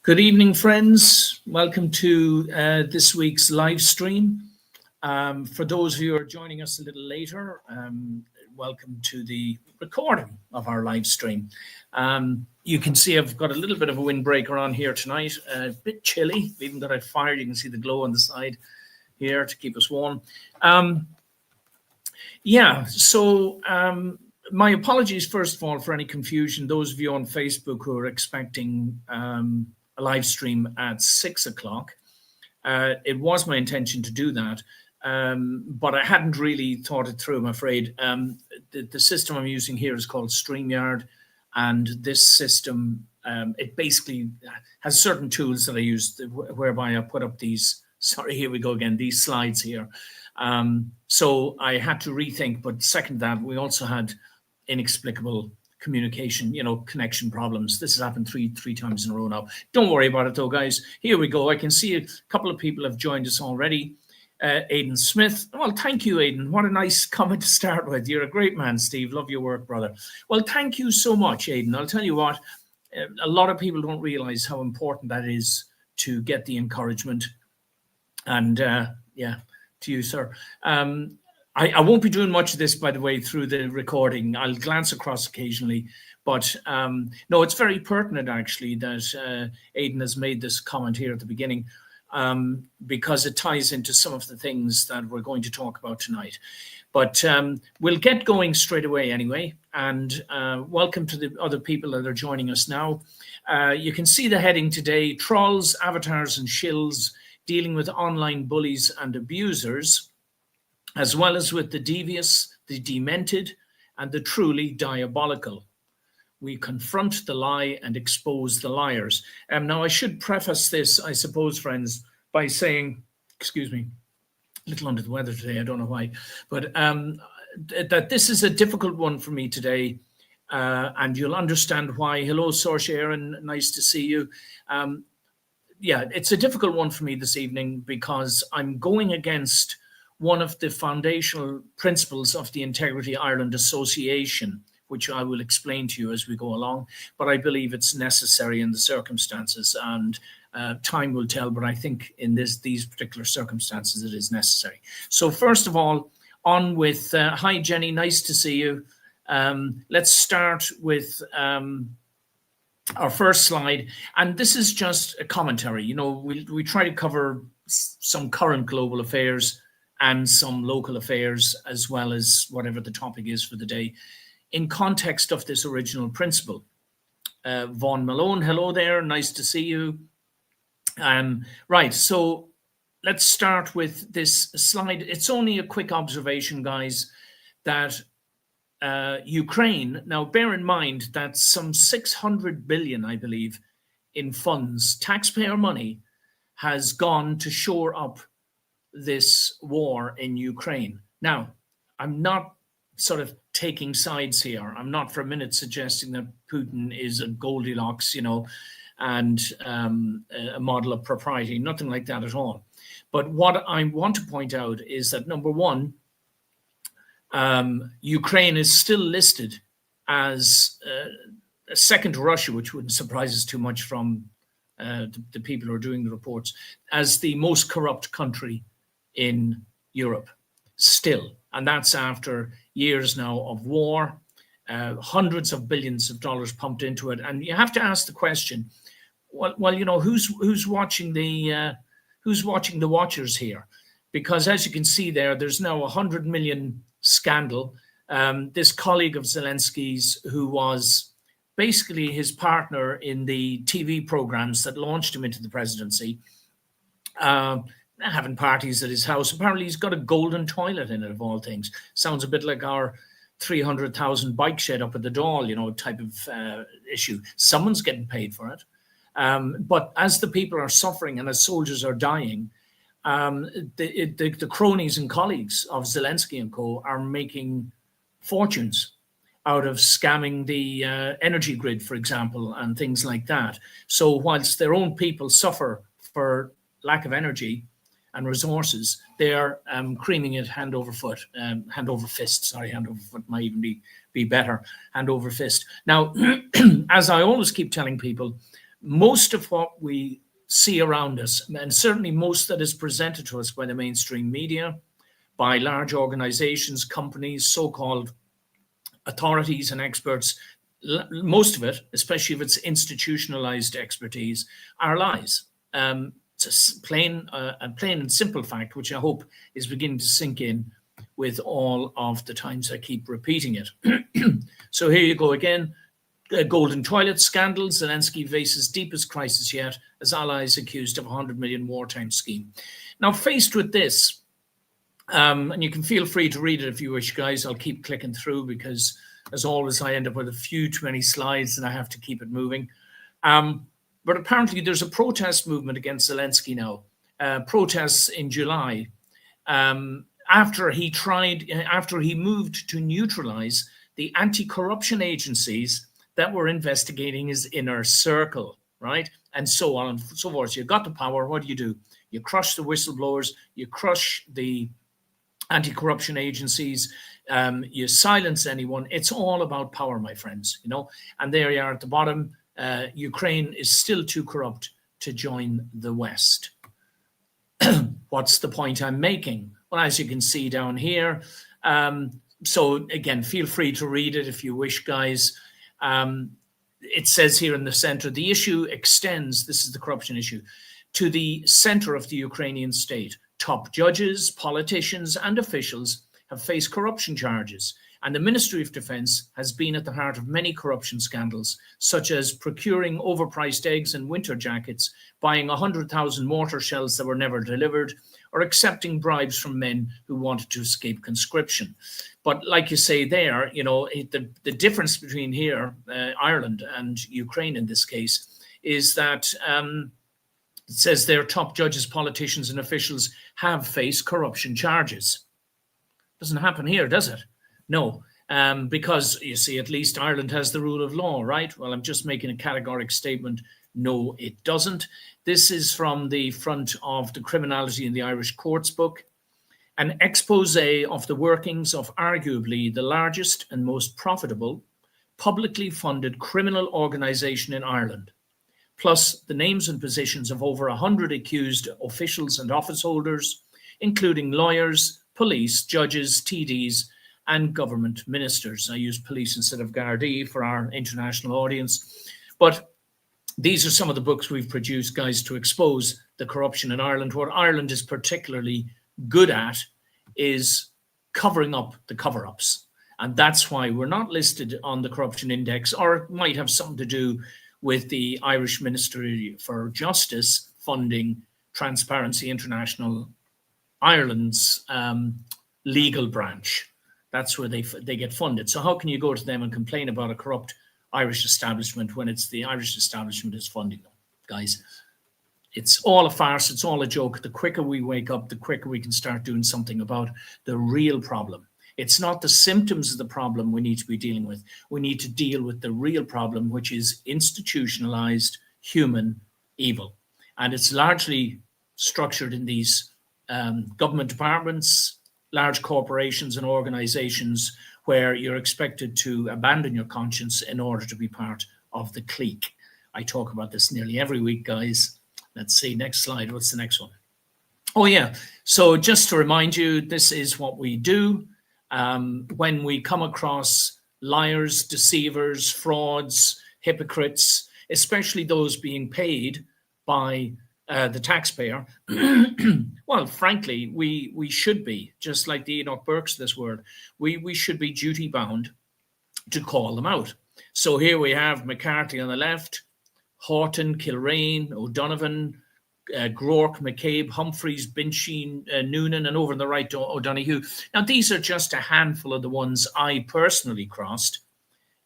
Good evening, friends. Welcome to this week's live stream. For those of you who are joining us a little later, welcome to the recording of our live stream. You can see I've got a little bit of a windbreaker on here tonight, a bit chilly. We've even got it fired. You can see the glow on the side here to keep us warm. My apologies, first of all, for any confusion. Those of you on Facebook who are expecting a live stream at 6 o'clock. It was my intention to do that, but I hadn't really thought it through, I'm afraid. The system I'm using here is called StreamYard, and this system, it basically has certain tools that I use whereby I put up these, sorry, here we go again, these slides here. So I had to rethink, but second that, we also had inexplicable communication, connection problems. This has happened three times in a row now. Don't worry about it though, guys. Here we go. I can see a couple of people have joined us already. Aidan Smith. Well, thank you, Aidan. What a nice comment to start with. You're a great man, Steve. Love your work, brother. Well, thank you so much, Aidan. I'll tell you what, a lot of people don't realize how important that is to get the encouragement. And yeah, to you, sir. I won't be doing much of this, by the way, through the recording. I'll glance across occasionally. But no, it's very pertinent, actually, that Aidan has made this comment here at the beginning, because it ties into some of the things that we're going to talk about tonight. But we'll get going straight away anyway. And welcome to the other people that are joining us now. You can see the heading today, Trolls, Avatars and Shills, dealing with online bullies and abusers, as well as with the devious, the demented, and the truly diabolical. We confront the lie and expose the liars. Now, I should preface this, I suppose, friends, by saying, excuse me, a little under the weather today, I don't know why, but that this is a difficult one for me today, and you'll understand why. Hello, Saoirse Aaron, nice to see you. Yeah, it's a difficult one for me this evening because I'm going against one of the foundational principles of the Integrity Ireland Association, which I will explain to you as we go along, but I believe it's necessary in the circumstances, and time will tell, but I think in these particular circumstances it is necessary. So first of all, on with, hi Jenny, nice to see you. Let's start with our first slide, and this is just a commentary. We try to cover some current global affairs and some local affairs, as well as whatever the topic is for the day, in context of this original principle. Vaughan Malone, hello there, nice to see you. Right, so let's start with this slide. It's only a quick observation, guys, that Ukraine, now bear in mind that some 600 billion, I believe, in funds, taxpayer money, has gone to shore up this war in Ukraine. Now, I'm not sort of taking sides here. I'm not for a minute suggesting that Putin is a Goldilocks, and a model of propriety, nothing like that at all. But what I want to point out is that, number one, Ukraine is still listed as second to Russia, which wouldn't surprise us too much from the people who are doing the reports, as the most corrupt country in Europe still. And that's after years now of war, hundreds of billions of dollars pumped into it. And you have to ask the question, well, who's watching the watchers here? Because as you can see there's now 100 million scandal. This colleague of Zelensky's, who was basically his partner in the TV programs that launched him into the presidency, having parties at his house. Apparently he's got a golden toilet in it, of all things. Sounds a bit like our 300,000 bike shed up at the Dáil, type of issue. Someone's getting paid for it. But as the people are suffering and as soldiers are dying, the cronies and colleagues of Zelensky and co are making fortunes out of scamming the energy grid, for example, and things like that. So whilst their own people suffer for lack of energy and resources, they are creaming it hand over fist. Hand over fist might even be better, hand over fist. Now, as I always keep telling people, most of what we see around us, and certainly most that is presented to us by the mainstream media, by large organizations, companies, so-called authorities and experts, most of it, especially if it's institutionalized expertise, are lies. It's a plain and simple fact, which I hope is beginning to sink in with all of the times I keep repeating it. So here you go again. Golden toilet scandal. Zelensky faces deepest crisis yet as allies accused of a 100 million wartime scheme. Now, faced with this, and you can feel free to read it if you wish, guys. I'll keep clicking through because, as always, I end up with a few too many slides and I have to keep it moving. But apparently there's a protest movement against Zelensky now. Protests in July after he moved to neutralize the anti-corruption agencies that were investigating his inner circle, right? And so on and so forth. You got the power, what do? You crush the whistleblowers, you crush the anti-corruption agencies, you silence anyone. It's all about power, my friends, you know. And there you are at the bottom. Ukraine is still too corrupt to join the West. What's the point I'm making? Well, as you can see down here, so again, feel free to read it if you wish, guys. It says here in the center, the issue extends, this is the corruption issue, to the center of the Ukrainian state. Top judges, politicians, and officials have faced corruption charges, and the Ministry of Defense has been at the heart of many corruption scandals, such as procuring overpriced eggs and winter jackets, buying 100,000 mortar shells that were never delivered, or accepting bribes from men who wanted to escape conscription. But like you say there, you know, the difference between here, Ireland and Ukraine in this case, is that it says their top judges, politicians, and officials have faced corruption charges. Doesn't happen here, does it? No, because you see, at least Ireland has the rule of law, right? Well, I'm just making a categoric statement. No, it doesn't. This is from the front of the Criminality in the Irish Courts book, an expose of the workings of arguably the largest and most profitable publicly funded criminal organization in Ireland, plus the names and positions of over 100 accused officials and office holders, including lawyers, police, judges, TDs, and government ministers. I use police instead of Gardaí for our international audience. But these are some of the books we've produced, guys, to expose the corruption in Ireland. What Ireland is particularly good at is covering up the cover-ups. And that's why we're not listed on the corruption index, or it might have something to do with the Irish Ministry for Justice funding Transparency International, Ireland's legal branch. That's where they get funded. So how can you go to them and complain about a corrupt Irish establishment when it's the Irish establishment is funding them, guys? It's all a farce. It's all a joke. The quicker we wake up, the quicker we can start doing something about the real problem. It's not the symptoms of the problem we need to be dealing with. We need to deal with the real problem, which is institutionalized human evil. And it's largely structured in these government departments, large corporations and organizations where you're expected to abandon your conscience in order to be part of the clique. I talk about this nearly every week, guys. Let's see, next slide. What's the next one? Oh, yeah. So just to remind you, this is what we do. When we come across liars, deceivers, frauds, hypocrites, especially those being paid by the taxpayer, well, frankly, we should be, just like the Enoch Burkes of this world, we should be duty bound to call them out. So here we have McCarthy on the left, Horton, Kilrain, O'Donovan, Groark, McCabe, Humphreys, Binchy, Noonan, and over on the right, O'Donoghue. Now, these are just a handful of the ones I personally crossed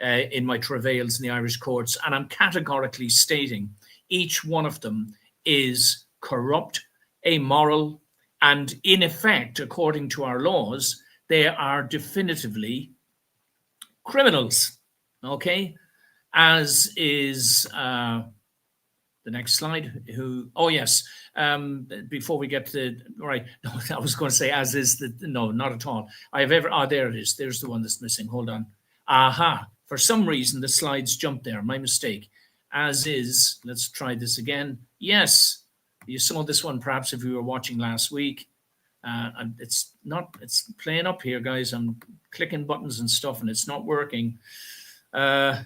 in my travails in the Irish courts, and I'm categorically stating each one of them is corrupt, amoral, and in effect, according to our laws, they are definitively criminals, okay? As is the next slide, before we get to, right, no, I was going to say as is the, no, not at all. There it is, there's the one that's missing, hold on. Aha, for some reason the slides jumped there, my mistake. as is. Let's try this again. Yes, you saw this one perhaps if you were watching last week. It's playing up here, guys. I'm clicking buttons and stuff, and it's not working. Yeah,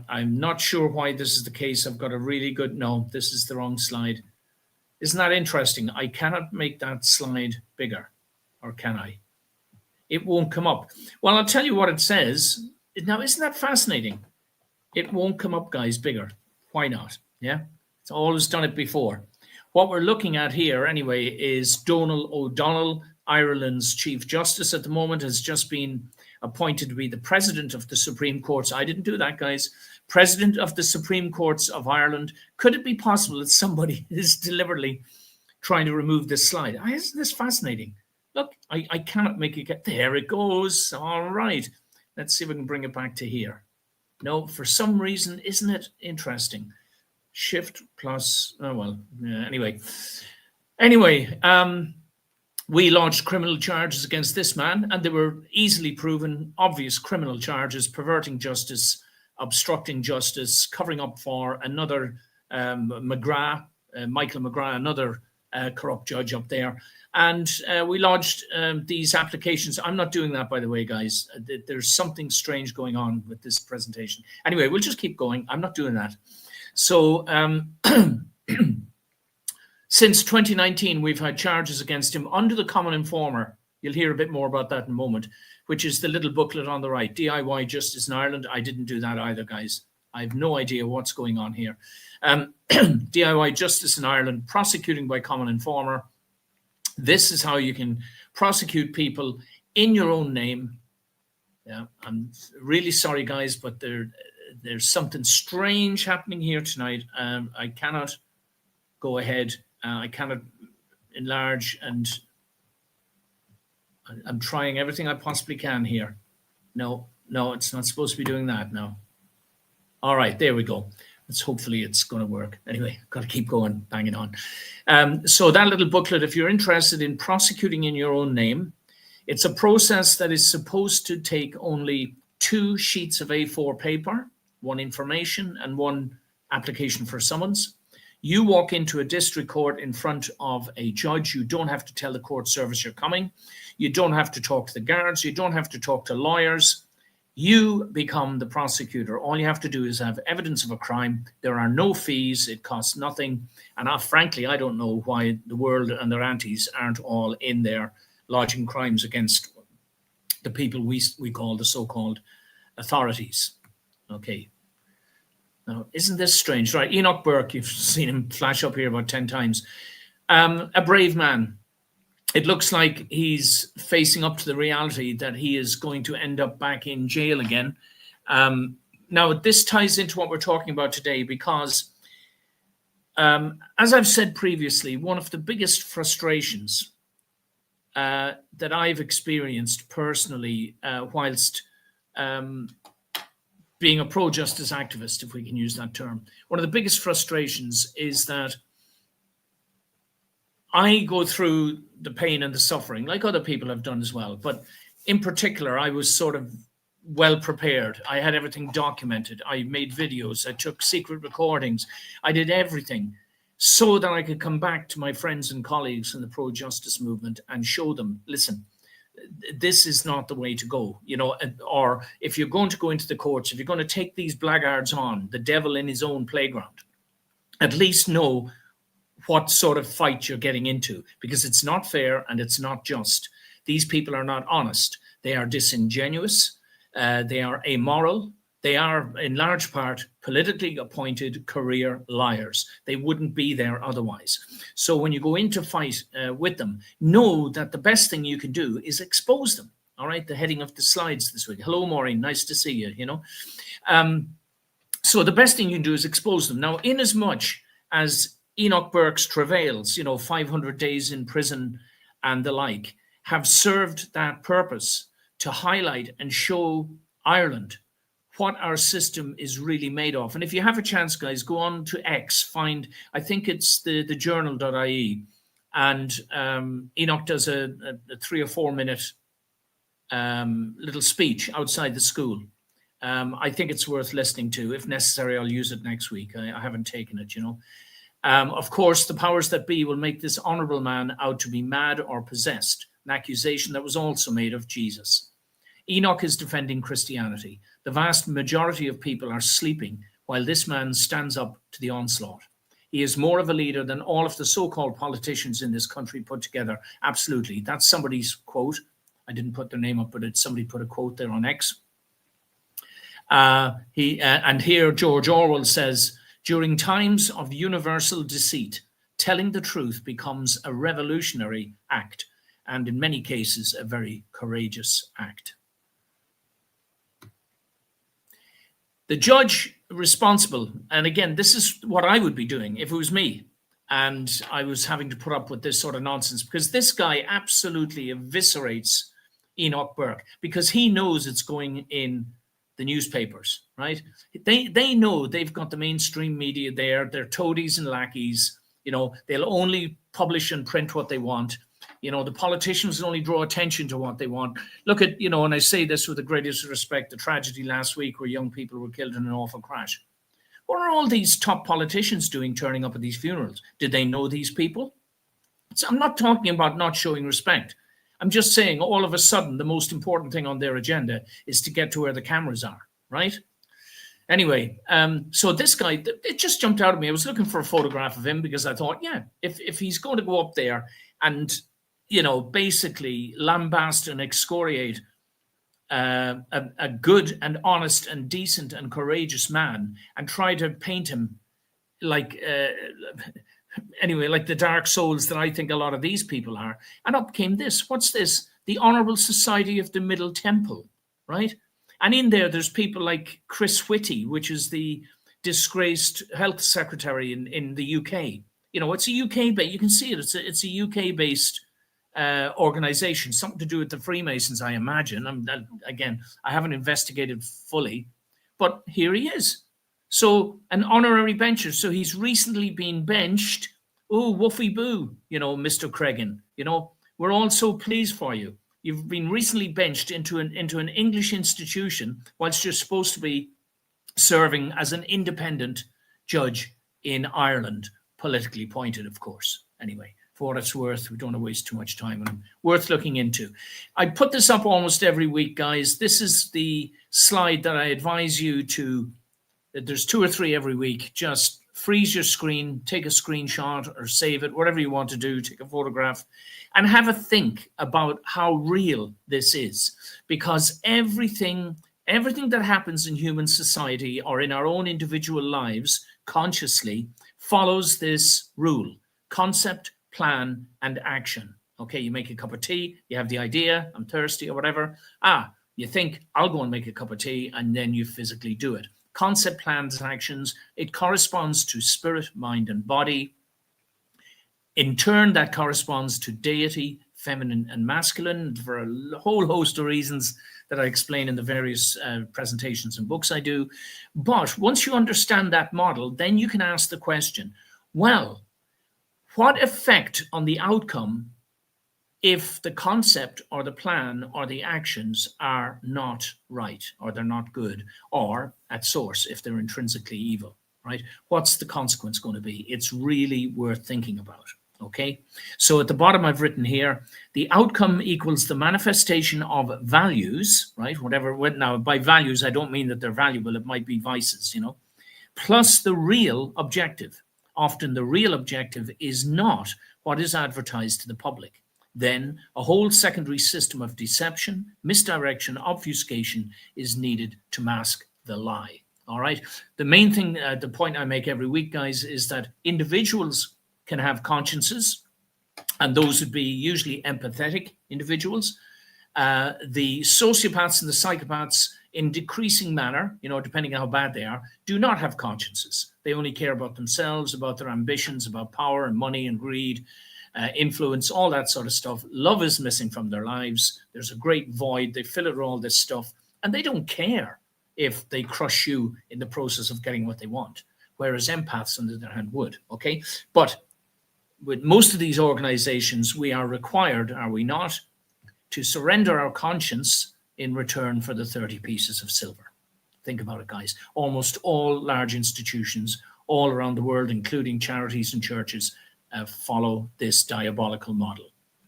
I'm not sure why this is the case. I've got a really good... No, this is the wrong slide. Isn't that interesting? I cannot make that slide bigger, or can I? It won't come up. Well, I'll tell you what it says. Now, isn't that fascinating? It won't come up, guys, bigger. Why not? Yeah, it's always done it before. What we're looking at here, anyway, is Donal O'Donnell, Ireland's Chief Justice at the moment, has just been appointed to be the President of the Supreme Courts. I didn't do that, guys. President of the Supreme Courts of Ireland. Could it be possible that somebody is deliberately trying to remove this slide? Isn't this fascinating? Look, I cannot make it get... There it goes. All right. Let's see if we can bring it back to here. No, for some reason, isn't it interesting? Shift plus... Oh, well, yeah, anyway, we launched criminal charges against this man, and they were easily proven, obvious criminal charges: perverting justice, obstructing justice, covering up for another Michael McGrath, another corrupt judge up there. And we lodged these applications. I'm not doing that, by the way, guys. There's something strange going on with this presentation. Anyway, we'll just keep going. I'm not doing that. So since 2019, we've had charges against him under the Common Informer. You'll hear a bit more about that in a moment, which is the little booklet on the right, DIY Justice in Ireland. I didn't do that either, guys. I have no idea what's going on here. DIY Justice in Ireland, prosecuting by Common Informer. This is how you can prosecute people in your own name. Yeah, I'm really sorry, guys, but there's something strange happening here tonight. I cannot go ahead. I cannot enlarge, and I'm trying everything I possibly can here. No, it's not supposed to be doing that now. All right, there we go. Hopefully it's going to work. Anyway, got to keep going, banging on. So that little booklet, if you're interested in prosecuting in your own name, it's a process that is supposed to take only 2 sheets of A4 paper, 1 information and 1 application for summons. You walk into a district court in front of a judge. You don't have to tell the court service you're coming. You don't have to talk to the guards. You don't have to talk to lawyers. You become the prosecutor. All you have to do is have evidence of a crime. There are no fees. It costs nothing. And frankly, I don't know why the world and their aunties aren't all in there lodging crimes against the people we call the so-called authorities. Okay. Now, isn't this strange? Right, Enoch Burke, you've seen him flash up here about 10 times. A brave man. It looks like he's facing up to the reality that he is going to end up back in jail again. Now, this ties into what we're talking about today because, as I've said previously, one of the biggest frustrations that I've experienced personally whilst being a pro-justice activist, if we can use that term, one of the biggest frustrations is that I go through the pain and the suffering, like other people have done as well. But in particular, I was sort of well prepared. I had everything documented. I made videos. I took secret recordings. I did everything so that I could come back to my friends and colleagues in the pro-justice movement and show them, listen, this is not the way to go, you know, or if you're going to go into the courts, if you're going to take these blackguards on, the devil in his own playground, at least know what sort of fight you're getting into, because it's not fair and it's not just. These people are not honest. They are disingenuous. They are amoral. They are, in large part, politically appointed career liars. They wouldn't be there otherwise. So when you go into fight with them, know that the best thing you can do is expose them. All right, the heading of the slides this week. Hello, Maureen, nice to see you, you know. So the best thing you can do is expose them. Now, in as much as Enoch Burke's travails, you know, 500 days in prison and the like, have served that purpose to highlight and show Ireland what our system is really made of. And if you have a chance, guys, go on to X, find, I think it's the journal.ie, and Enoch does a 3 or 4 minute little speech outside the school. I think it's worth listening to. If necessary, I'll use it next week. I haven't taken it, you know. Of course, the powers that be will make this honorable man out to be mad or possessed, an accusation that was also made of Jesus. Enoch is defending Christianity. The vast majority of people are sleeping while this man stands up to the onslaught. He is more of a leader than all of the so-called politicians in this country put together. Absolutely. That's somebody's quote. I didn't put their name up, but somebody put a quote there on X. And here George Orwell says, during times of universal deceit, telling the truth becomes a revolutionary act, and in many cases, a very courageous act. The judge responsible, and again, this is what I would be doing if it was me and I was having to put up with this sort of nonsense, because this guy absolutely eviscerates Enoch Burke because he knows it's going in the newspapers, right? They know they've got the mainstream media there. They're toadies and lackeys. You know, they'll only publish and print what they want. You know, the politicians only draw attention to what they want. Look at, you know, and I say this with the greatest respect, the tragedy last week where young people were killed in an awful crash. What are all these top politicians doing turning up at these funerals? Did they know these people? So I'm not talking about not showing respect. I'm just saying all of a sudden the most important thing on their agenda is to get to where the cameras are, right? Anyway, so this guy, it just jumped out at me. I was looking for a photograph of him because I thought, yeah, if he's going to go up there and, you know, basically lambast and excoriate a good and honest and decent and courageous man and try to paint him like... anyway, like the dark souls that I think a lot of these people are. And up came this. What's this? The Honourable Society of the Middle Temple, right? And in there, there's people like Chris Whitty, which is the disgraced health secretary in the UK. You know, it's a UK-based, you can see it, it's a UK-based organization, something to do with the Freemasons, I imagine. Again, I haven't investigated fully, but here he is. So an honorary bencher. So he's recently been benched. Oh, woofy boo, you know, Mr. Cregan. You know, we're all so pleased for you. You've been recently benched into an English institution whilst you're supposed to be serving as an independent judge in Ireland, politically appointed, of course. Anyway, for what it's worth, we don't want to waste too much time on them. Worth looking into. I put this up almost every week, guys. This is the slide that I advise you to. There's 2 or 3 every week. Just freeze your screen, take a screenshot or save it, whatever you want to do, take a photograph, and have a think about how real this is. Because everything that happens in human society or in our own individual lives consciously follows this rule: concept, plan, and action. Okay, you make a cup of tea, you have the idea, I'm thirsty or whatever. You think, I'll go and make a cup of tea, and then you physically do it. Concept, plans, and actions, it corresponds to spirit, mind, and body. In turn, that corresponds to deity, feminine and masculine, for a whole host of reasons that I explain in the various presentations and books I do. But once you understand that model, then you can ask the question, well, what effect on the outcome if the concept or the plan or the actions are not right, or they're not good, or at source, if they're intrinsically evil, right? What's the consequence going to be? It's really worth thinking about, okay? So at the bottom I've written here, the outcome equals the manifestation of values, right? Whatever, now by values, I don't mean that they're valuable, it might be vices, you know, plus the real objective. Often the real objective is not what is advertised to the public. Then a whole secondary system of deception, misdirection, obfuscation is needed to mask the lie. All right. The main thing, the point I make every week, guys, is that individuals can have consciences, and those would be usually empathetic individuals. The sociopaths and the psychopaths, in decreasing manner, you know, depending on how bad they are, do not have consciences. They only care about themselves, about their ambitions, about power and money and greed. Influence, all that sort of stuff. Love is missing from their lives. There's a great void. They fill it with all this stuff, and they don't care if they crush you in the process of getting what they want, whereas empaths, on the other hand, would. Okay, but with most of these organizations, we are required, are we not, to surrender our conscience in return for the 30 pieces of silver. Think about it, guys. Almost all large institutions all around the world, including charities and churches, follow this diabolical model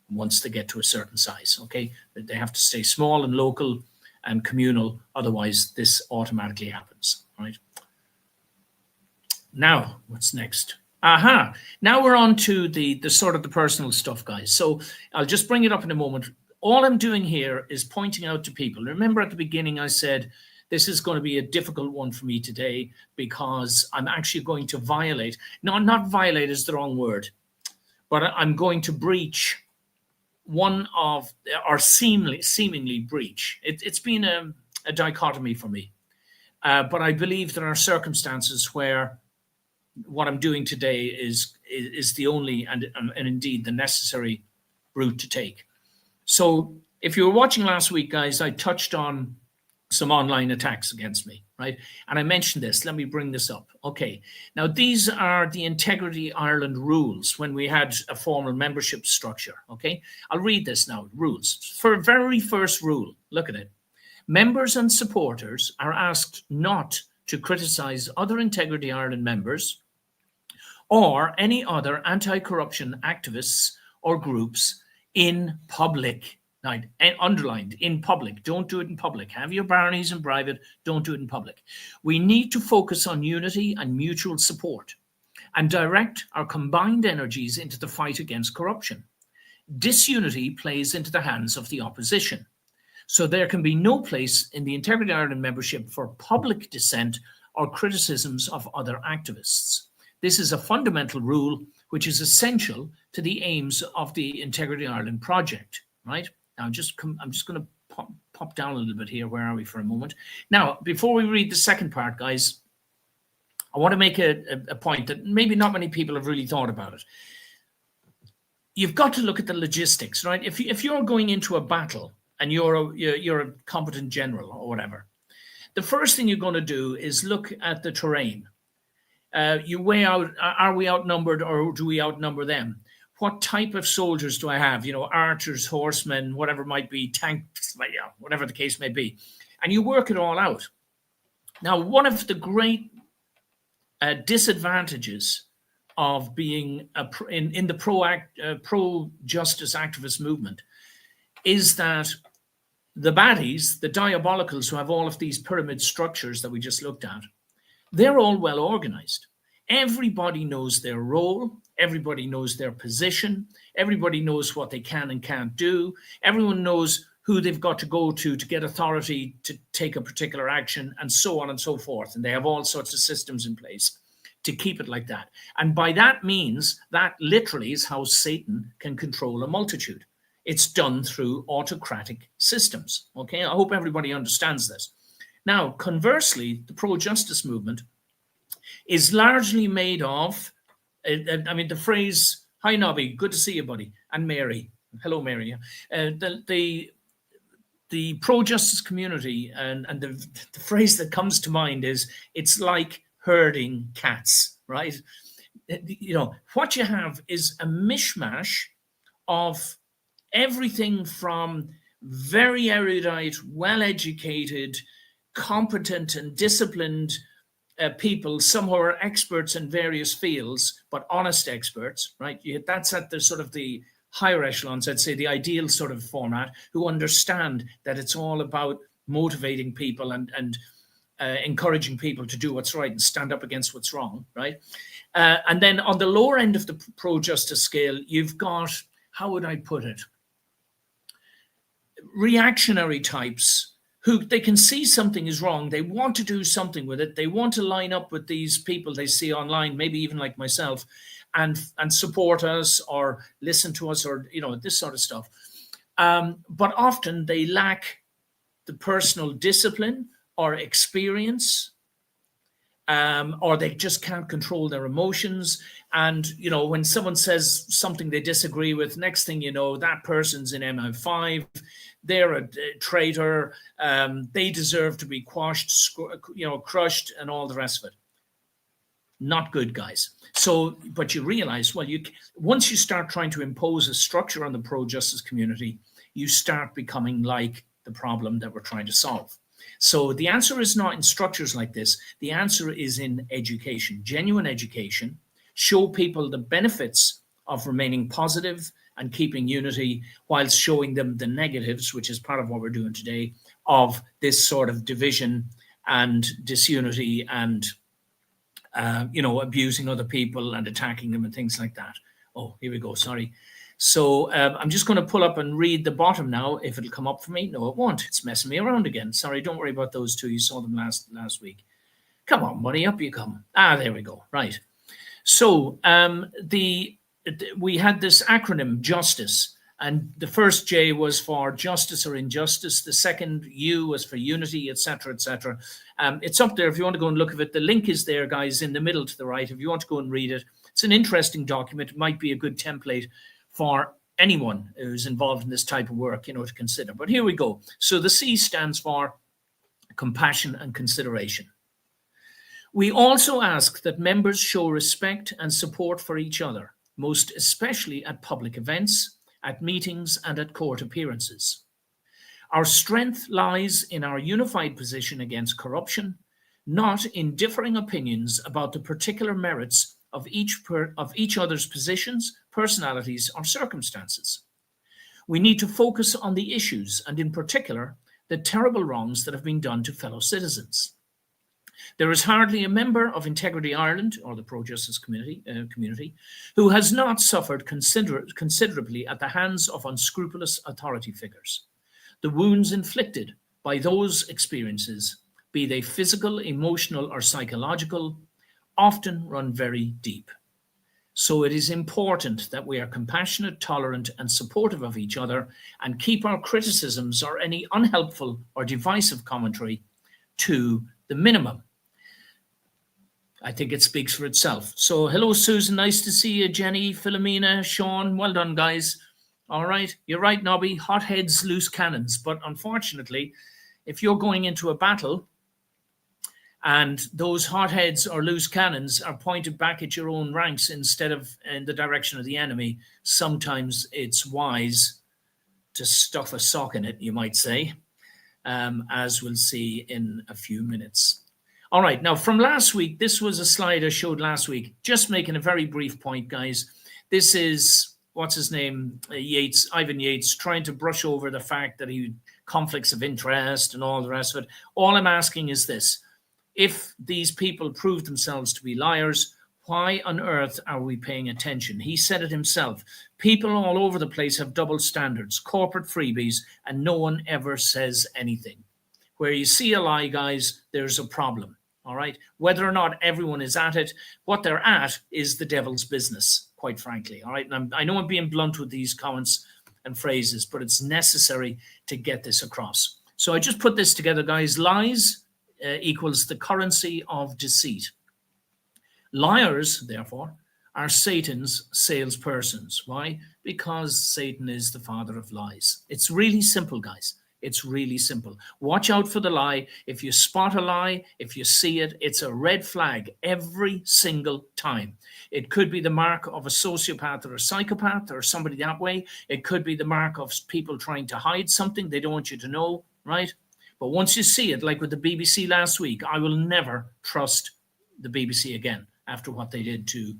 once they get to a certain size, okay? They have to stay small and local and communal, otherwise this automatically happens, right? Now, what's next? Aha, now we're on to the sort of the personal stuff, guys. So I'll just bring it up in a moment. All I'm doing here is pointing out to people. Remember at the beginning I said, this is going to be a difficult one for me today because I'm actually going to violate, no, not violate is the wrong word, but I'm going to breach one of, or seemingly breach. It's been a dichotomy for me. But I believe there are circumstances where what I'm doing today is the only and indeed the necessary route to take. So if you were watching last week, guys, I touched on some online attacks against me, right? And I mentioned this. Let me bring this up. Okay. Now, these are the Integrity Ireland rules when we had a formal membership structure, okay? I'll read this now. Rules. For very first rule, look at it. Members and supporters are asked not to criticize other Integrity Ireland members or any other anti-corruption activists or groups in public. Right, and underlined, in public. Don't do it in public. Have your baronies in private. Don't do it in public. We need to focus on unity and mutual support and direct our combined energies into the fight against corruption. Disunity plays into the hands of the opposition. So there can be no place in the Integrity Ireland membership for public dissent or criticisms of other activists. This is a fundamental rule which is essential to the aims of the Integrity Ireland project, right? Now, I'm just going to pop down a little bit here. Where are we for a moment? Now, before we read the second part, guys, I want to make a point that maybe not many people have really thought about it. You've got to look at the logistics, right? If you're going into a battle and you're a competent general or whatever, the first thing you're going to do is look at the terrain. You weigh out, are we outnumbered or do we outnumber them? What type of soldiers do I have? You know, archers, horsemen, whatever it might be, tanks, whatever the case may be. And you work it all out. Now, one of the great disadvantages of being in the pro-justice activist movement is that the baddies, the diabolicals who have all of these pyramid structures that we just looked at, they're all well organized. Everybody knows their role. Everybody knows their position. Everybody knows what they can and can't do. Everyone knows who they've got to go to get authority to take a particular action, and so on and so forth. And they have all sorts of systems in place to keep it like that. And by that means, that literally is how Satan can control a multitude. It's done through autocratic systems. Okay, I hope everybody understands this. Now, conversely, the pro-justice movement is largely made of, I mean, the phrase, hi, Nobby, good to see you, buddy, and Mary. Hello, Mary. The pro-justice community, and the phrase that comes to mind is, it's like herding cats, right? You know, what you have is a mishmash of everything from very erudite, well-educated, competent and disciplined people, some who are experts in various fields, but honest experts, right? That's at the sort of the higher echelons, I'd say the ideal sort of format, who understand that it's all about motivating people and encouraging people to do what's right and stand up against what's wrong, right? And then on the lower end of the pro-justice scale, you've got, how would I put it? Reactionary types who they can see something is wrong. They want to do something with it. They want to line up with these people they see online, maybe even like myself, and support us or listen to us or, you know, this sort of stuff. But often they lack the personal discipline or experience, or they just can't control their emotions. And, you know, when someone says something they disagree with, next thing you know, that person's in MI5, they're a traitor, they deserve to be quashed, you know, crushed, and all the rest of it. Not good, guys. So, but you realize, well, once you start trying to impose a structure on the pro-justice community, you start becoming like the problem that we're trying to solve. So the answer is not in structures like this. The answer is in education, genuine education. Show people the benefits of remaining positive and keeping unity, whilst showing them the negatives, which is part of what we're doing today, of this sort of division and disunity and abusing other people and attacking them and things like that. Oh, here we go. Sorry. So I'm just going to pull up and read the bottom now. If it'll come up for me. No, it won't. It's messing me around again. Sorry, don't worry about those two. You saw them last week. Come on, buddy, up you come. There we go. Right. So we had this acronym, JUSTICE, and the first J was for justice or injustice. The second U was for unity, etc., etc. It's up there if you want to go and look at it. The link is there, guys, in the middle to the right. If you want to go and read it, it's an interesting document. It might be a good template for anyone who's involved in this type of work, to consider. But here we go. So the C stands for compassion and consideration. We also ask that members show respect and support for each other, most especially at public events, at meetings, and at court appearances. Our strength lies in our unified position against corruption, not in differing opinions about the particular merits of each other's positions, personalities, or circumstances. We need to focus on the issues, and in particular, the terrible wrongs that have been done to fellow citizens. There is hardly a member of Integrity Ireland, or the pro-justice community, who has not suffered considerably at the hands of unscrupulous authority figures. The wounds inflicted by those experiences, be they physical, emotional, or psychological, often run very deep. So it is important that we are compassionate, tolerant, and supportive of each other, and keep our criticisms or any unhelpful or divisive commentary to the minimum. I think it speaks for itself. So hello, Susan. Nice to see you. Jenny, Philomena, Sean. Well done, guys. All right. You're right, Nobby. Hot heads, loose cannons. But unfortunately, if you're going into a battle and those hot heads or loose cannons are pointed back at your own ranks instead of in the direction of the enemy, sometimes it's wise to stuff a sock in it, you might say, as we'll see in a few minutes. All right, now from last week, this was a slide I showed last week, just making a very brief point, guys. This is, what's his name, Ivan Yates, trying to brush over the fact that he conflicts of interest and all the rest of it. All I'm asking is this: if these people prove themselves to be liars, why on earth are we paying attention? He said it himself. People all over the place have double standards, corporate freebies, and no one ever says anything. Where you see a lie, guys, there's a problem. All right. Whether or not everyone is at it, what they're at is the devil's business, quite frankly. All right. And I know I'm being blunt with these comments and phrases, but it's necessary to get this across. So I just put this together, guys. Lies equals the currency of deceit. Liars, therefore, are Satan's salespersons. Why? Because Satan is the father of lies. It's really simple, guys. It's really simple. Watch out for the lie. If you spot a lie, if you see it, it's a red flag every single time. It could be the mark of a sociopath or a psychopath or somebody that way. It could be the mark of people trying to hide something they don't want you to know, right? But once you see it, like with the BBC last week, I will never trust the BBC again after what they did to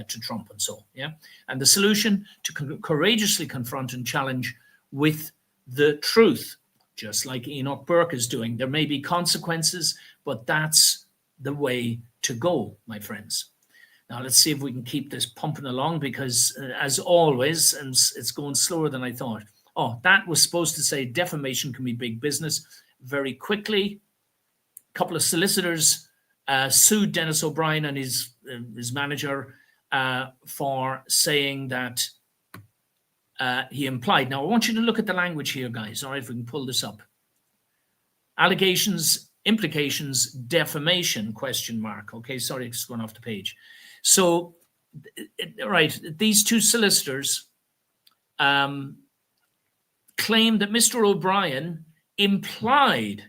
Trump and so, yeah? And the solution to courageously confront and challenge with the truth, just like Enoch Burke is doing. There may be consequences, but that's the way to go, my friends. Now, let's see if we can keep this pumping along, because as always, and it's going slower than I thought. Oh, that was supposed to say defamation can be big business. Very quickly, a couple of solicitors sued Dennis O'Brien and his manager for saying that he implied. Now, I want you to look at the language here, guys. All right, if we can pull this up. Allegations, implications, defamation, question mark. Okay, sorry, it's going off the page. So, right, these two solicitors claim that Mr. O'Brien implied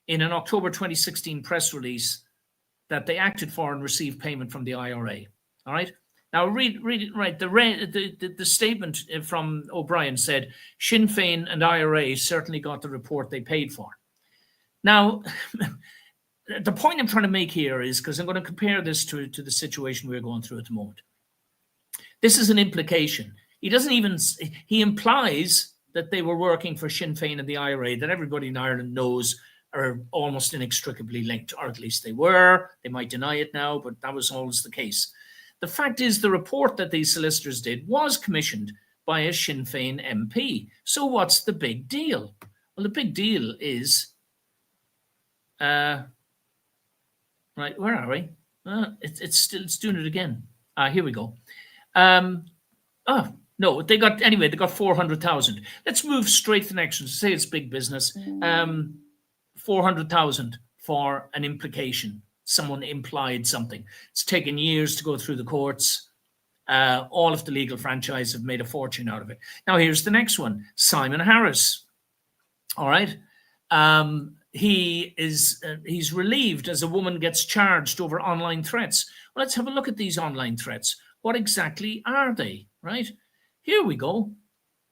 in an October 2016 press release that they acted for and received payment from the IRA. All right. Now, read it right. The statement from O'Brien said, Sinn Féin and IRA certainly got the report they paid for. Now, the point I'm trying to make here is, because I'm going to compare this to the situation we're going through at the moment. This is an implication. He implies that they were working for Sinn Féin and the IRA, that everybody in Ireland knows are almost inextricably linked, or at least they were. They might deny it now, but that was always the case. The fact is, the report that these solicitors did was commissioned by a Sinn Féin MP. So what's the big deal? Well, the big deal is, right, where are we? It's doing it again. Here we go. Oh, no, they got 400,000. Let's move straight to the next one. Say it's big business. 400,000 for an implication. Someone implied something. It's taken years to go through the courts. All of the legal franchise have made a fortune out of it. Now, here's the next one. Simon Harris. All right. He's relieved as a woman gets charged over online threats. Well, let's have a look at these online threats. What exactly are they, right? Here we go.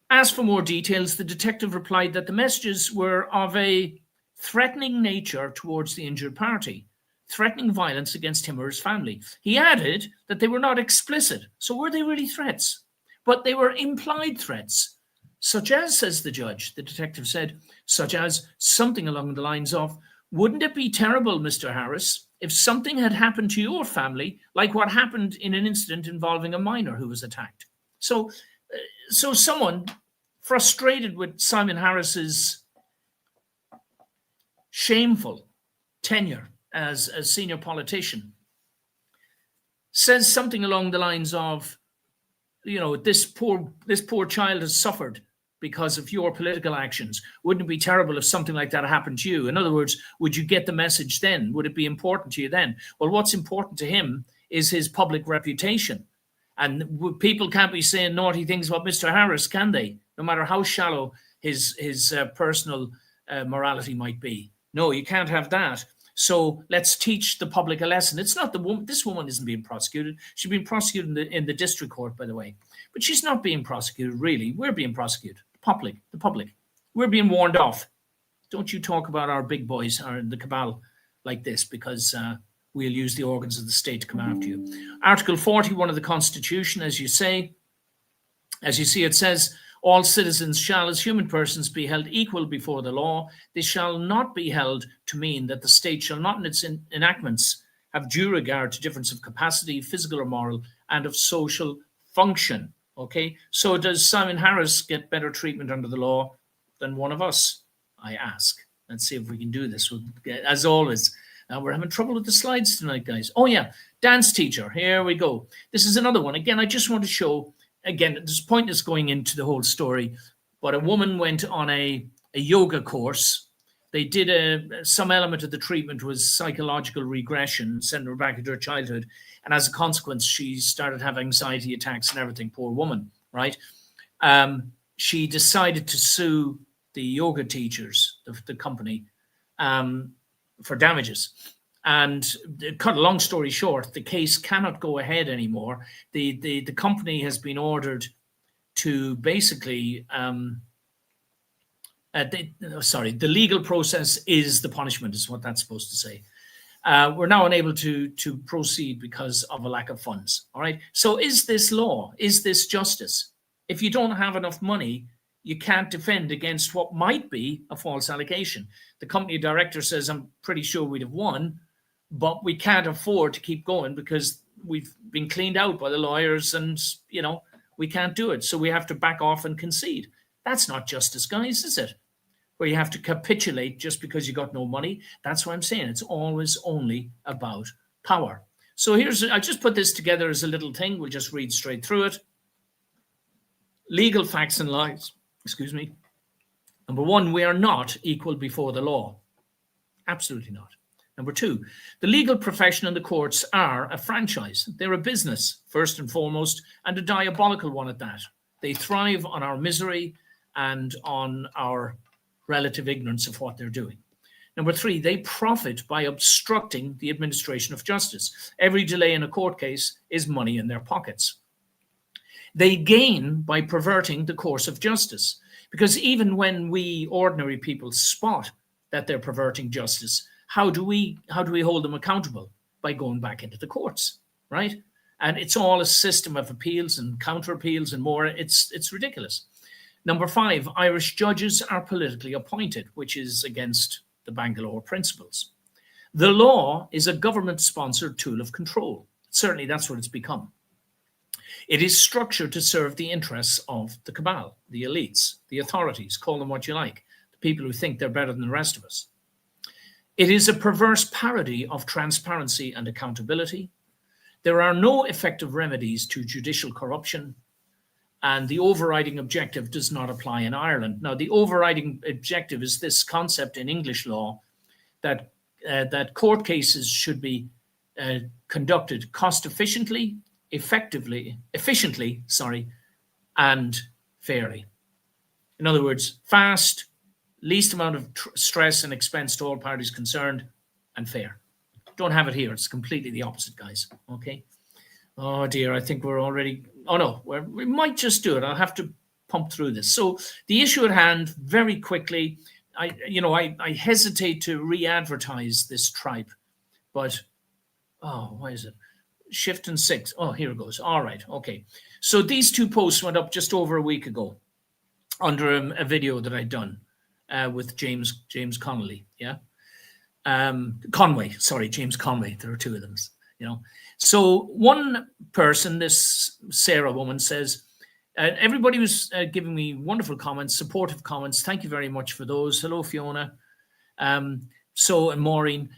Asked for more details, the detective replied that the messages were of a threatening nature towards the injured party, threatening violence against him or his family. He added that they were not explicit. So were they really threats? But they were implied threats, such as, says the judge, the detective said, such as something along the lines of, wouldn't it be terrible, Mr. Harris, if something had happened to your family, like what happened in an incident involving a minor who was attacked? So someone frustrated with Simon Harris's shameful tenure as a senior politician says something along the lines of, this poor child has suffered because of your political actions. Wouldn't it be terrible if something like that happened to you? In other words, would you get the message then? Would it be important to you then? Well, what's important to him is his public reputation. And people can't be saying naughty things about Mr. Harris, can they? No matter how shallow his personal morality might be. No, you can't have that. So let's teach the public a lesson. It's not the woman. This woman isn't being prosecuted. She's been prosecuted in the district court, by the way. But she's not being prosecuted, really. We're being prosecuted. The public. We're being warned off. Don't you talk about our big boys or the cabal like this, because we'll use the organs of the state to come after you. Article 41 of the Constitution, as you see, it says, all citizens shall, as human persons, be held equal before the law. They shall not be held to mean that the state shall not in its enactments have due regard to difference of capacity, physical or moral, and of social function. Okay, so does Simon Harris get better treatment under the law than one of us? I ask. Let's see if we can do this. As always, we're having trouble with the slides tonight, guys. Oh yeah, dance teacher. Here we go. This is another one. Again, I just want to show, again, there's pointless going into the whole story, but a woman went on a yoga course. They did some element of the treatment was psychological regression, sending her back into her childhood. And as a consequence, she started having anxiety attacks and everything. Poor woman, right? She decided to sue the yoga teachers, the company, for damages. And cut a long story short, the case cannot go ahead anymore. The company has been ordered to basically, the legal process is the punishment, is what that's supposed to say. We're now unable to proceed because of a lack of funds. All right. So is this law? Is this justice? If you don't have enough money, you can't defend against what might be a false allegation. The company director says, I'm pretty sure we'd have won, but we can't afford to keep going because we've been cleaned out by the lawyers and, we can't do it. So we have to back off and concede. That's not justice, guys, is it? Where you have to capitulate just because you got no money. That's what I'm saying. It's always only about power. So I just put this together as a little thing. We'll just read straight through it. Legal facts and lies. Excuse me. Number one, we are not equal before the law. Absolutely not. Number two, the legal profession and the courts are a franchise. They're a business, first and foremost, and a diabolical one at that. They thrive on our misery and on our relative ignorance of what they're doing. Number three, they profit by obstructing the administration of justice. Every delay in a court case is money in their pockets. They gain by perverting the course of justice, because even when we ordinary people spot that they're perverting justice, how do we hold them accountable? By going back into the courts, right? And it's all a system of appeals and counter appeals and more. It's ridiculous. Number 5, Irish judges are politically appointed, which is against the Bangalore principles. The law is a government-sponsored tool of control. Certainly that's what it's become. It is structured to serve the interests of the cabal, the elites, the authorities, call them what you like, the people who think they're better than the rest of us. It is a perverse parody of transparency and accountability. There are no effective remedies to judicial corruption, and the overriding objective does not apply in Ireland. Now, the overriding objective is this concept in English law that court cases should be conducted cost efficiently, and fairly. In other words, fast, least amount of stress and expense to all parties concerned, and fair. Don't have it here. It's completely the opposite, guys. Okay. Oh dear, I think we're already. Oh no, we might just do it. I'll have to pump through this. So the issue at hand, very quickly. I hesitate to re-advertise this tripe, but why is it? Shift and 6. Oh, here it goes. All right. Okay. So these 2 posts went up just over a week ago under a video that I'd done with James Connolly. Yeah. Conway. Sorry, James Conway. There are 2 of them. So one person, this Sarah woman, says, everybody was giving me wonderful comments, supportive comments. Thank you very much for those. Hello, Fiona. And Maureen.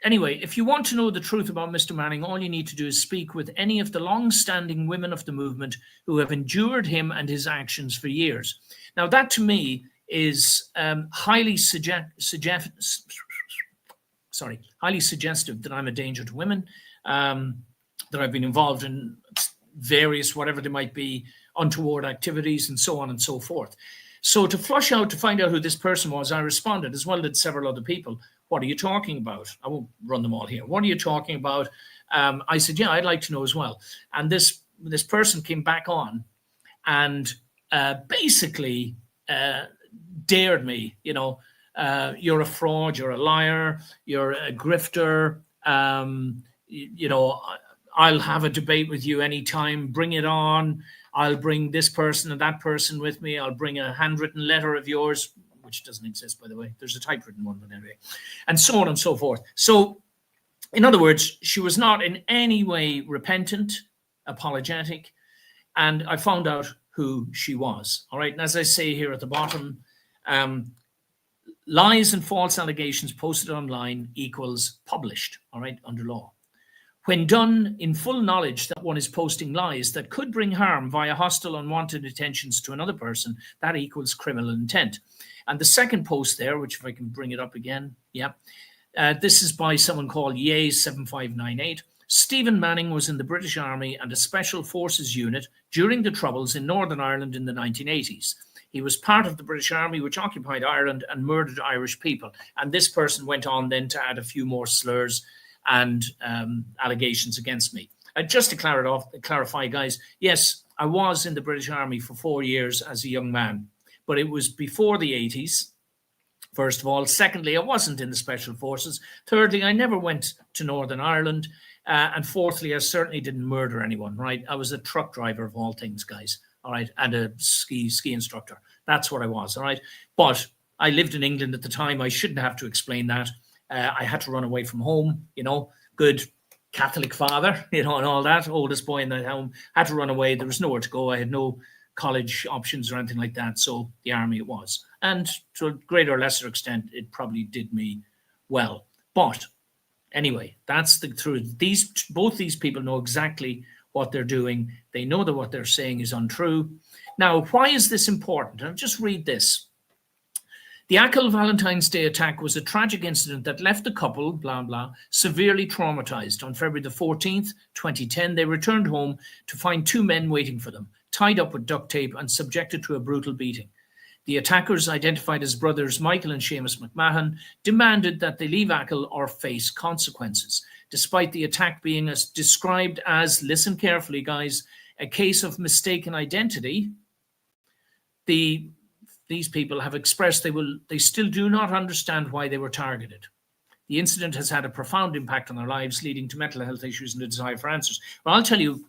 Anyway, if you want to know the truth about Mr. Manning, all you need to do is speak with any of the long-standing women of the movement who have endured him and his actions for years. Now, that to me is highly suggestive that I'm a danger to women, that I've been involved in various, whatever they might be, untoward activities and so on and so forth. So to find out who this person was, I responded, as well did several other people. What are you talking about? I won't run them all here. What are you talking about? I said, yeah, I'd like to know as well. And this person came back on and basically dared me, you're a fraud, you're a liar, you're a grifter, I'll have a debate with you anytime, bring it on. I'll bring this person and that person with me. I'll bring a handwritten letter of yours, which doesn't exist, by the way. There's a typewritten one, but anyway, and so on and so forth. So, in other words, she was not in any way repentant, apologetic, and I found out who she was. All right, and as I say here at the bottom, lies and false allegations posted online equals published, all right, under law. When done in full knowledge that one is posting lies that could bring harm via hostile, unwanted attentions to another person, that equals criminal intent. And the second post there, which if I can bring it up again, this is by someone called Yay7598. Stephen Manning was in the British Army and a Special Forces unit during the Troubles in Northern Ireland in the 1980s. He was part of the British Army, which occupied Ireland and murdered Irish people. And this person went on then to add a few more slurs and allegations against me. Just to clarify, guys, yes, I was in the British Army for 4 years as a young man, but it was before the 80s, first of all. Secondly, I wasn't in the Special Forces. Thirdly, I never went to Northern Ireland. And fourthly, I certainly didn't murder anyone, right? I was a truck driver of all things, guys, all right, and a ski instructor. That's what I was, all right? But I lived in England at the time. I shouldn't have to explain that. I had to run away from home, good Catholic father, and all that, oldest boy in the home, had to run away. There was nowhere to go. I had no college options or anything like that. So the army it was. And to a greater or lesser extent, it probably did me well. But anyway, that's the truth. Both these people know exactly what they're doing. They know that what they're saying is untrue. Now, why is this important? I'll just read this. The Achill Valentine's Day attack was a tragic incident that left the couple, blah, blah, severely traumatized. On February the 14th, 2010, they returned home to find 2 men waiting for them, tied up with duct tape and subjected to a brutal beating. The attackers, identified as brothers Michael and Seamus McMahon, demanded that they leave Achill or face consequences. Despite the attack being described as, listen carefully, guys, a case of mistaken identity, the these people have expressed they still do not understand why they were targeted. The incident has had a profound impact on their lives, leading to mental health issues and a desire for answers. Well, I'll tell you,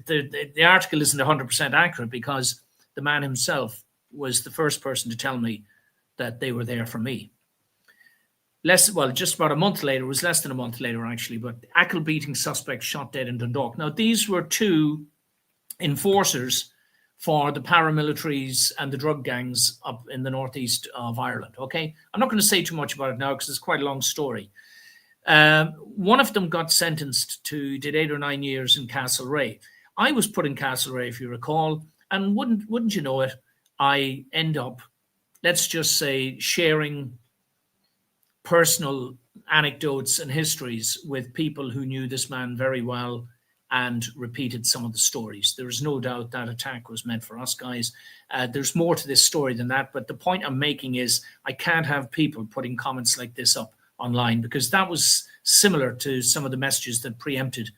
the article isn't 100% accurate, because the man himself was the first person to tell me that they were there for me. Just about a month later, it was less than a month later actually, but ankle beating suspect shot dead in Dundalk. Now, these were two enforcers for the paramilitaries and the drug gangs up in the northeast of Ireland, okay? I'm not going to say too much about it now because it's quite a long story. One of them got sentenced to, did 8 or 9 years in Castlereagh. I was put in Castlereagh, if you recall, and wouldn't you know it, I end up, let's just say, sharing personal anecdotes and histories with people who knew this man very well and repeated some of the stories. There is no doubt that attack was meant for us guys. There's more to this story than that, but the point I'm making is I can't have people putting comments like this up online, because that was similar to some of the messages that preempted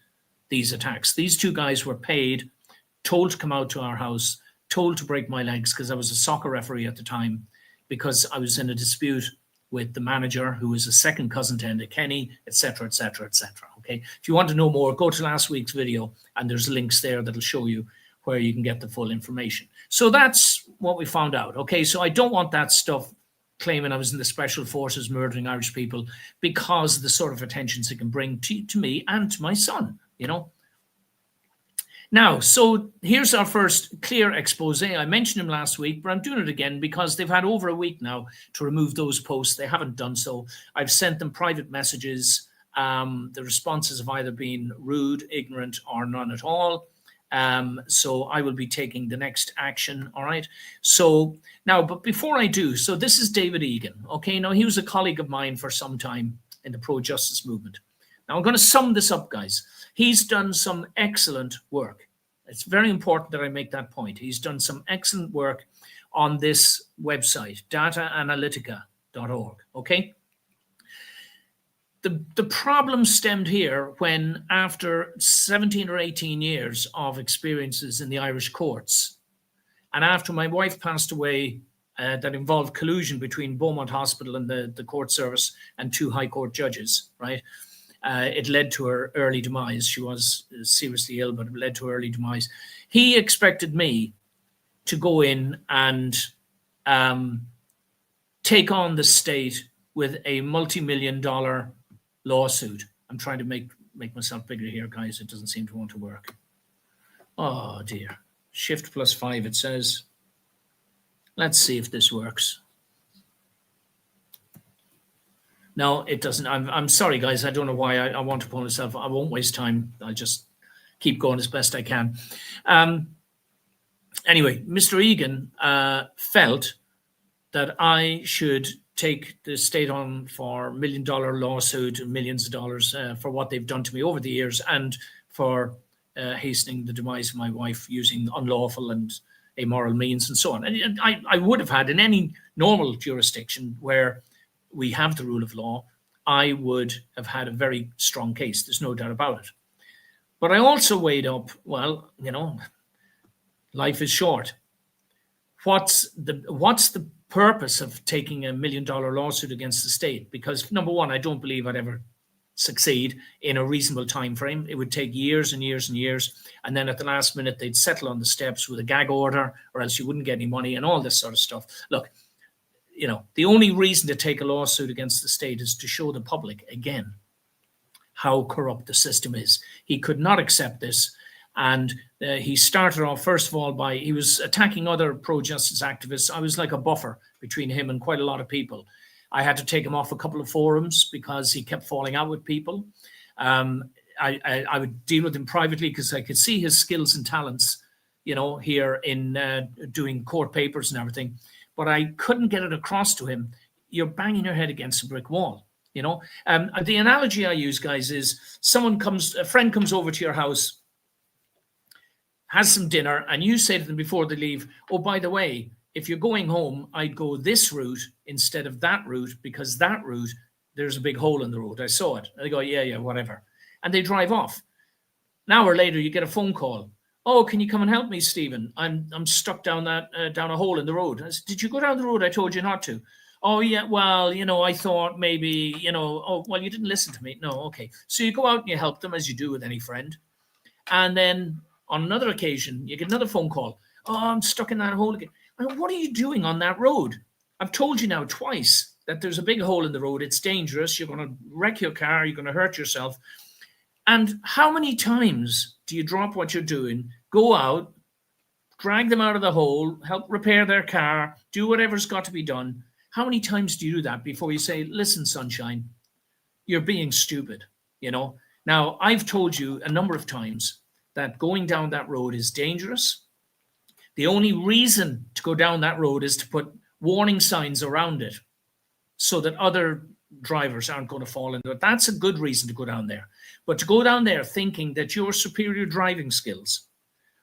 these attacks. These two guys were paid, told to come out to our house, told to break my legs, because I was a soccer referee at the time, because I was in a dispute with the manager, who was a second cousin to Enda Kenny, etc., etc., etc. Okay, if you want to know more, go to last week's video, and there's links there that'll show you where you can get the full information. So that's what we found out. Okay, so I don't want that stuff claiming I was in the special forces murdering Irish people, because of the sort of attentions it can bring to me and to my son, you know. Now, so here's our first clear expose. I mentioned him last week, but I'm doing it again because they've had over a week now to remove those posts. They haven't done so. I've sent them private messages. The responses have either been rude, ignorant, or none at all. So I will be taking the next action, all right? So now, but before I do, so this is David Egan, okay? Now, he was a colleague of mine for some time in the pro-justice movement. Now, I'm going to sum this up, guys. He's done some excellent work. It's very important that I make that point. He's done some excellent work on this website, dataanalytica.org, okay? The problem stemmed here when, after 17 or 18 years of experiences in the Irish courts, and after my wife passed away, that involved collusion between Beaumont Hospital and the court service and 2 High Court judges, right? It led to her early demise. She was seriously ill, but it led to her early demise. He expected me to go in and take on the state with a multi-million-dollar lawsuit. I'm trying to make myself bigger here, guys. It doesn't seem to want to work. Oh, dear. Shift +5, it says. Let's see if this works. No, it doesn't. I'm sorry, guys. I don't know why I want to pull myself. I won't waste time. I'll just keep going as best I can. Anyway, Mr. Egan felt that I should take the state on for $1 million lawsuit and millions of dollars for what they've done to me over the years, and for hastening the demise of my wife using unlawful and amoral means and so on. And I would have had, in any normal jurisdiction where we have the rule of law, I would have had a very strong case. There's no doubt about it. But I also weighed up, well, you know, life is short. What's the purpose of taking $1 million lawsuit against the state? Because, number one, I don't believe I'd ever succeed in a reasonable time frame. It would take years and years and years, and then at the last minute they'd settle on the steps with a gag order, or else you wouldn't get any money and all this sort of stuff. Look, you know, the only reason to take a lawsuit against the state is to show the public, again, how corrupt the system is. He could not accept this. And he started off, first of all, by, he was attacking other pro-justice activists. I was like a buffer between him and quite a lot of people. I had to take him off a couple of forums because he kept falling out with people. I would deal with him privately because I could see his skills and talents, you know, here in doing court papers and everything. But I couldn't get it across to him. You're banging your head against a brick wall, you know. The analogy I use, guys, is a friend comes over to your house, has some dinner, and you say to them before they leave, oh, by the way, if you're going home, I'd go this route instead of that route, because that route, there's a big hole in the road. I saw it. And they go, yeah, whatever. And they drive off. An hour later, you get a phone call. "Oh, can you come and help me, Stephen? I'm stuck down down a hole in the road." I said, "Did you go down the road I told you not to?" "Oh, yeah, well, I thought maybe, oh, well, you didn't listen to me." "No, okay." So you go out and you help them, as you do with any friend. And then on another occasion, you get another phone call. "Oh, I'm stuck in that hole again." "Well, what are you doing on that road? I've told you now twice that there's a big hole in the road. It's dangerous. You're going to wreck your car. You're going to hurt yourself." And how many times do you drop what you're doing, go out, drag them out of the hole, help repair their car, do whatever's got to be done? How many times do you do that before you say, "Listen, sunshine, you're being stupid"? Now, I've told you a number of times that going down that road is dangerous. The only reason to go down that road is to put warning signs around it so that other drivers aren't going to fall into it. That's a good reason to go down there. But to go down there thinking that your superior driving skills,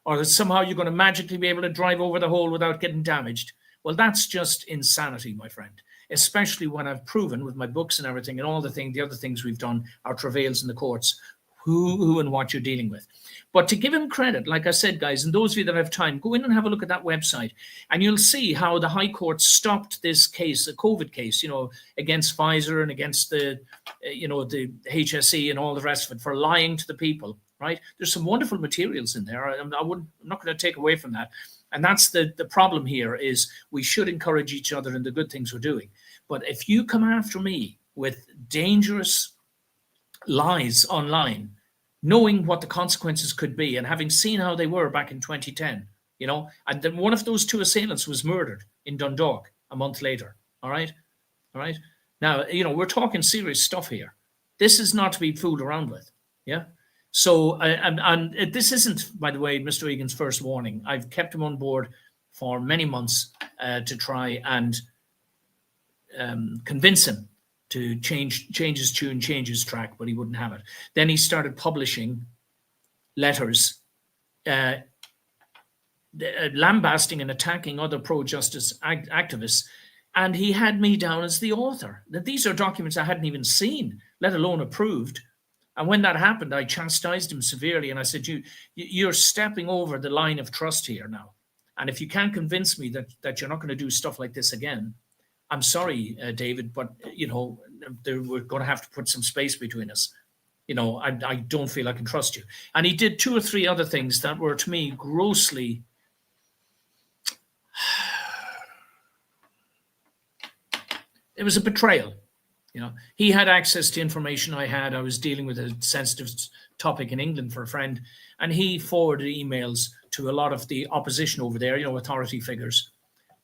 or that somehow you're going to magically be able to drive over the hole without getting damaged, well, that's just insanity, my friend. Especially when I've proven with my books and everything and all the other things we've done, our travails in the courts, who and what you're dealing with. But to give him credit, like I said, guys, and those of you that have time, go in and have a look at that website, and you'll see how the High Court stopped this case, a COVID case, against Pfizer and against the HSE and all the rest of it for lying to the people, right? There's some wonderful materials in there. I'm not going to take away from that. And that's the problem here is we should encourage each other in the good things we're doing. But if you come after me with dangerous lies online, knowing what the consequences could be and having seen how they were back in 2010, and then one of those two assailants was murdered in Dundalk a month later. All right. Now, we're talking serious stuff here. This is not to be fooled around with. Yeah. So, and this isn't, by the way, Mr. Egan's first warning. I've kept him on board for many months to try and convince him to change his tune, change his track, but he wouldn't have it. Then he started publishing letters lambasting and attacking other pro-justice activists, and he had me down as the author. These are documents I hadn't even seen, let alone approved. And when that happened, I chastised him severely, and I said, you're stepping over the line of trust here now. And if you can't convince me that you're not going to do stuff like this again, I'm sorry, David, but, we're going to have to put some space between us. I don't feel I can trust you. And he did 2 or 3 other things that were, to me, grossly... It was a betrayal. He had access to information I had. I was dealing with a sensitive topic in England for a friend, and he forwarded emails to a lot of the opposition over there, authority figures.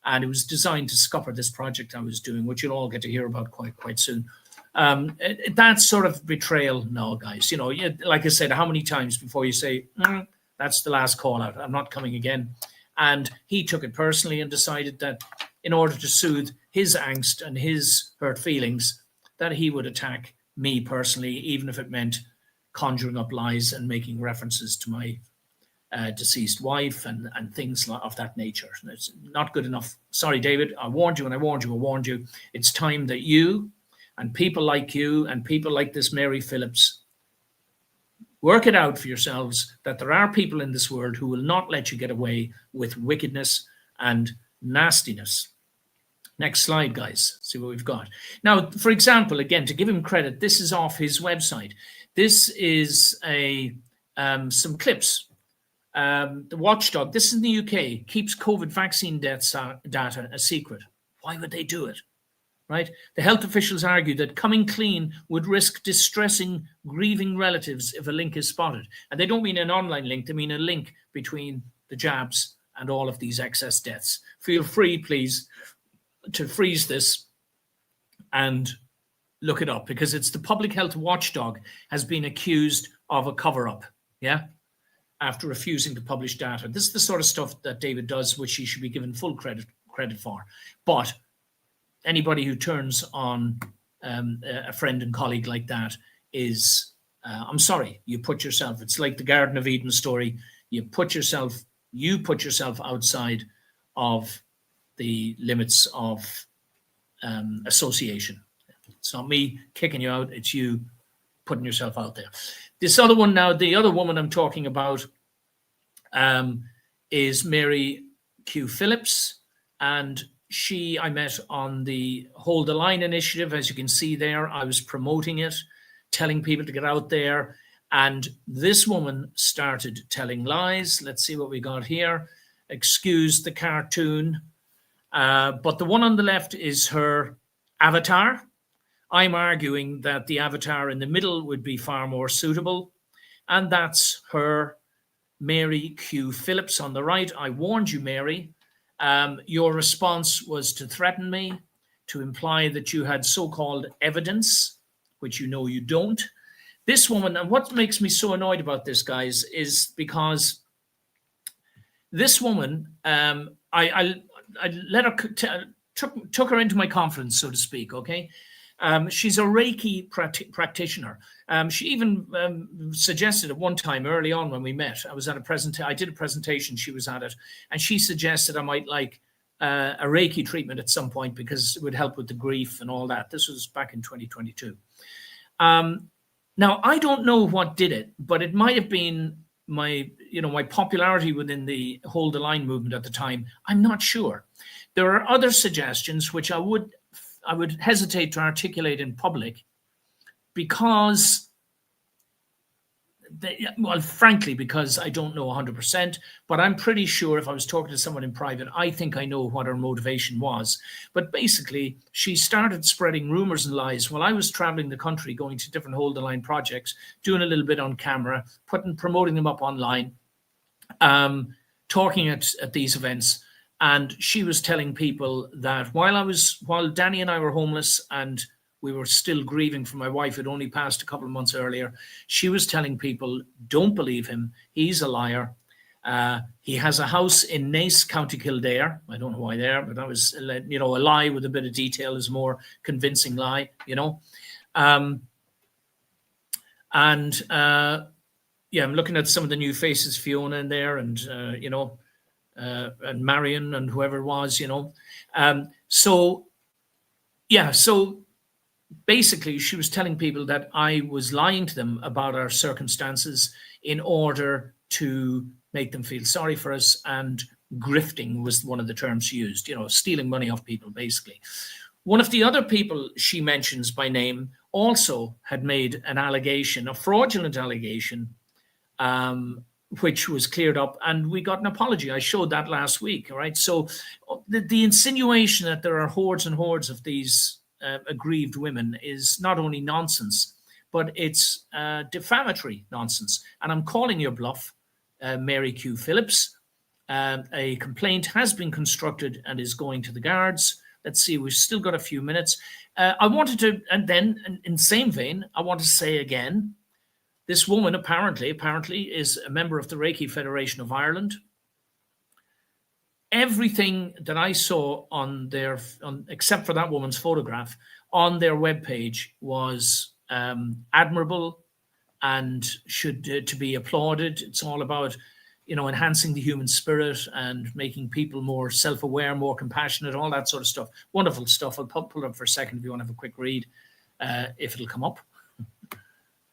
And it was designed to scupper this project I was doing, which you'll all get to hear about quite soon. That sort of betrayal, no, guys. Like I said, how many times before you say, that's the last call out, I'm not coming again. And he took it personally and decided that in order to soothe his angst and his hurt feelings, that he would attack me personally, even if it meant conjuring up lies and making references to my deceased wife and things of that nature. It's not good enough. Sorry, David, I warned you and I warned you. It's time that you and people like you and people like this Mary Phillips work it out for yourselves that there are people in this world who will not let you get away with wickedness and nastiness. Next slide, guys. See what we've got. Now, for example, again, to give him credit, this is off his website. This is some clips. The watchdog, this is in the UK, keeps COVID vaccine deaths data a secret. Why would they do it? Right? The health officials argue that coming clean would risk distressing, grieving relatives if a link is spotted. And they don't mean an online link, they mean a link between the jabs and all of these excess deaths. Feel free, please, to freeze this and look it up, because it's the public health watchdog has been accused of a cover-up, yeah, after refusing to publish data. This is the sort of stuff that David does, which he should be given full credit for. But anybody who turns on a friend and colleague like that is, I'm sorry, you put yourself, it's like the Garden of Eden story, you put yourself outside of the limits of association. It's not me kicking you out, it's you putting yourself out there. This other one now, the other woman I'm talking about, is Mary Q. Phillips, and she I met on the Hold the Line initiative. As you can see there, I was promoting it, telling people to get out there, and this woman started telling lies. Let's see what we got here. Excuse the cartoon, but the one on the left is her avatar. I'm arguing that the avatar in the middle would be far more suitable, and that's her, Mary Q. Phillips, on the right. I warned you, Mary. Your response was to threaten me, to imply that you had so-called evidence, which you know you don't. This woman, and what makes me so annoyed about this, guys, is because this woman, I let her, took her into my confidence, so to speak, okay? She's a Reiki practitioner. She even suggested at one time early on when we met, I was at I did a presentation, she was at it, and she suggested I might like a Reiki treatment at some point because it would help with the grief and all that. This was back in 2022. Now, I don't know what did it, but it might have been my popularity within the Hold the Line movement at the time. I'm not sure. There are other suggestions which I would hesitate to articulate in public because frankly, because I don't know 100%, but I'm pretty sure if I was talking to someone in private, I think I know what her motivation was. But basically, she started spreading rumors and lies while I was traveling the country, going to different Hold the Line projects, doing a little bit on camera, promoting them up online, talking at these events. And she was telling people that while Danny and I were homeless and we were still grieving for my wife who'd only passed a couple of months earlier, she was telling people, don't believe him. He's a liar. He has a house in Naas, County Kildare. I don't know why there, but that was, a lie with a bit of detail is a more convincing lie, I'm looking at some of the new faces, Fiona in there, and, and Marion and whoever it was, So basically, she was telling people that I was lying to them about our circumstances in order to make them feel sorry for us, and grifting was one of the terms she used, stealing money off people, basically. One of the other people she mentions by name also had made an allegation, a fraudulent allegation, which was cleared up, and we got an apology. I showed that last week, all right? So the insinuation that there are hordes and hordes of these aggrieved women is not only nonsense, but it's defamatory nonsense. And I'm calling your bluff, Mary Q. Phillips. A complaint has been constructed and is going to the guards. Let's see, we've still got a few minutes. I wanted to, and then in the same vein, I want to say again, this woman apparently is a member of the Reiki Federation of Ireland. Everything that I saw on their, except for that woman's photograph, on their webpage was admirable and should to be applauded. It's all about, enhancing the human spirit and making people more self-aware, more compassionate, all that sort of stuff. Wonderful stuff. I'll pull it up for a second if you want to have a quick read, if it'll come up.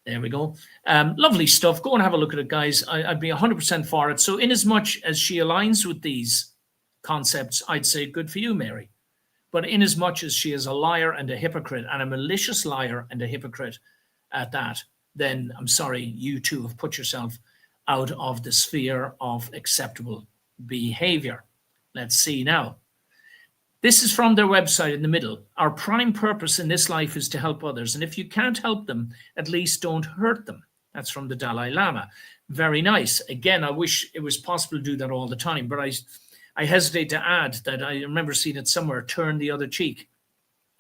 There we go. Lovely stuff. Go and have a look at it, guys. I'd be 100% for it. So in as much as she aligns with these concepts, I'd say good for you, Mary. But in as much as she is a liar and a hypocrite, and a malicious liar and a hypocrite at that, then I'm sorry, you too have put yourself out of the sphere of acceptable behavior. Let's see now. This is from their website in the middle. Our prime purpose in this life is to help others. And if you can't help them, at least don't hurt them. That's from the Dalai Lama. Very nice. Again, I wish it was possible to do that all the time, but I hesitate to add that I remember seeing it somewhere, turn the other cheek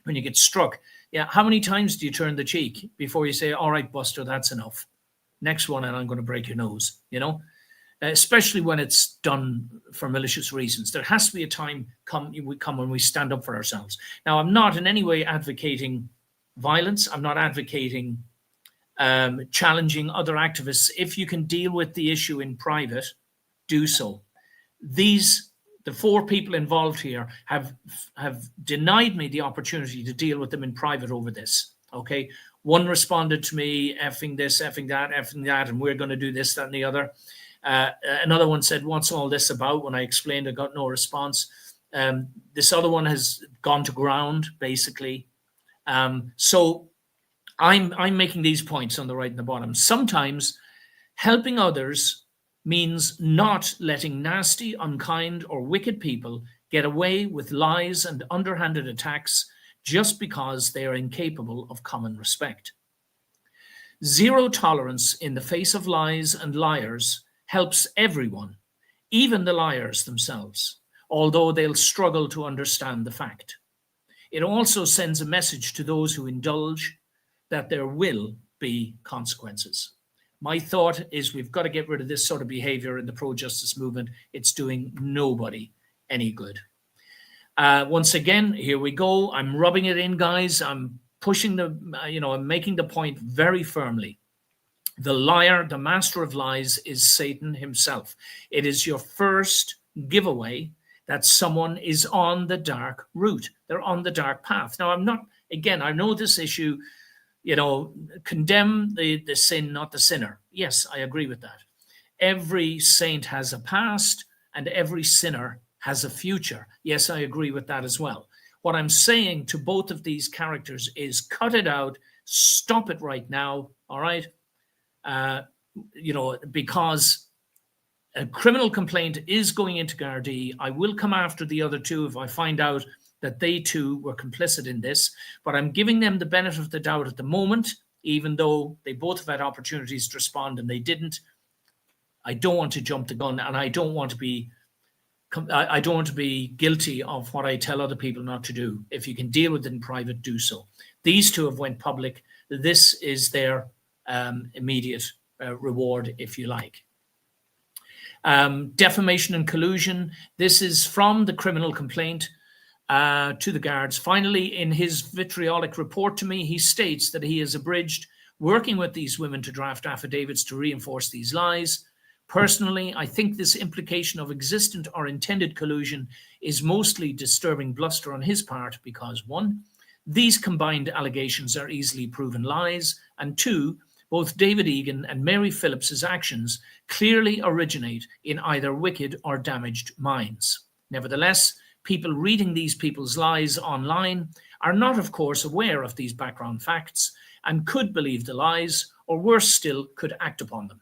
when you get struck. Yeah, how many times do you turn the cheek before you say, all right, Buster, that's enough. Next one, and I'm going to break your nose, especially when it's done for malicious reasons. There has to be a time come when we stand up for ourselves. Now, I'm not in any way advocating violence. I'm not advocating challenging other activists. If you can deal with the issue in private, do so. The four people involved here have denied me the opportunity to deal with them in private over this, okay? One responded to me, effing this, effing that, and we're going to do this, that, and the other. Another one said, what's all this about? When I explained, I got no response. This other one has gone to ground, basically. So I'm making these points on the right and the bottom. Sometimes helping others means not letting nasty, unkind, or wicked people get away with lies and underhanded attacks just because they are incapable of common respect. Zero tolerance in the face of lies and liars helps everyone, even the liars themselves, although they'll struggle to understand the fact. It also sends a message to those who indulge that there will be consequences. My thought is we've got to get rid of this sort of behavior in the pro-justice movement. It's doing nobody any good. Once again, here we go. I'm rubbing it in, guys. I'm pushing I'm making the point very firmly. The liar, the master of lies, is Satan himself. It is your first giveaway that someone is on the dark route. They're on the dark path. Now, I know this issue, condemn the sin, not the sinner. Yes, I agree with that. Every saint has a past and every sinner has a future. Yes, I agree with that as well. What I'm saying to both of these characters is cut it out, stop it right now, all right? Because a criminal complaint is going into Gardaí. I will come after the other two if I find out that they too were complicit in this, but I'm giving them the benefit of the doubt at the moment, even though they both have had opportunities to respond and they didn't. I don't want to jump the gun, and I don't want to be guilty of what I tell other people not to do. If you can deal with it in private, do so. These two have went public. This is their immediate reward, if you like. Defamation and collusion. This is from the criminal complaint to the guards. Finally, in his vitriolic report to me, he states that he is abridged working with these women to draft affidavits to reinforce these lies. Personally, I think this implication of existent or intended collusion is mostly disturbing bluster on his part because, one, these combined allegations are easily proven lies, and two, both David Egan and Mary Phillips's actions clearly originate in either wicked or damaged minds. Nevertheless, people reading these people's lies online are not, of course, aware of these background facts and could believe the lies, or worse still, could act upon them.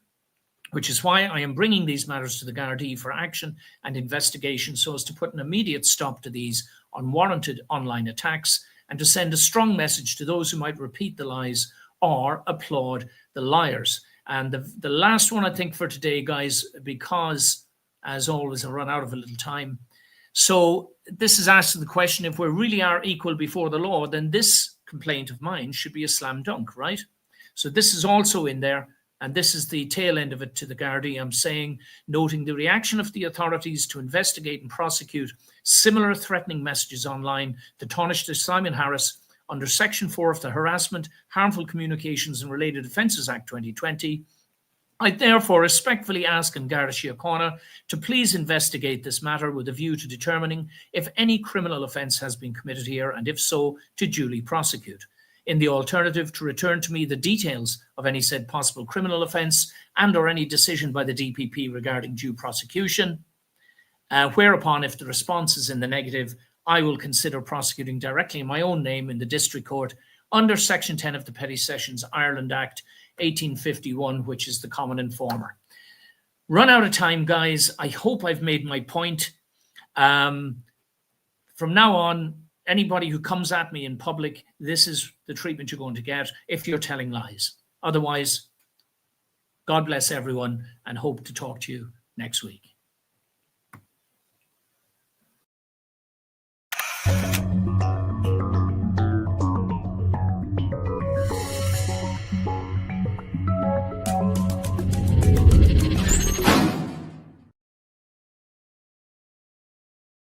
Which is why I am bringing these matters to the Gardaí for action and investigation so as to put an immediate stop to these unwarranted online attacks and to send a strong message to those who might repeat the lies or applaud the liars. And the last one, I think, for today, guys, because, as always, I run out of a little time. So this is asking the question, if we really are equal before the law, then this complaint of mine should be a slam dunk, right? So this is also in there. And this is the tail end of it to the Gardaí. I'm saying, noting the reaction of the authorities to investigate and prosecute similar threatening messages online to tarnish to Simon Harris under Section 4 of the Harassment, Harmful Communications and Related Offences Act 2020. I therefore respectfully ask An Garda Síochána to please investigate this matter with a view to determining if any criminal offence has been committed here, and if so, to duly prosecute. In the alternative, to return to me the details of any said possible criminal offence and or any decision by the DPP regarding due prosecution, whereupon, if the response is in the negative, I will consider prosecuting directly in my own name in the District Court under Section 10 of the Petty Sessions Ireland Act 1851, which is the common informer. Run out of time, guys. I hope I've made my point. From now on, anybody who comes at me in public, this is the treatment you're going to get if you're telling lies. Otherwise, God bless everyone and hope to talk to you next week.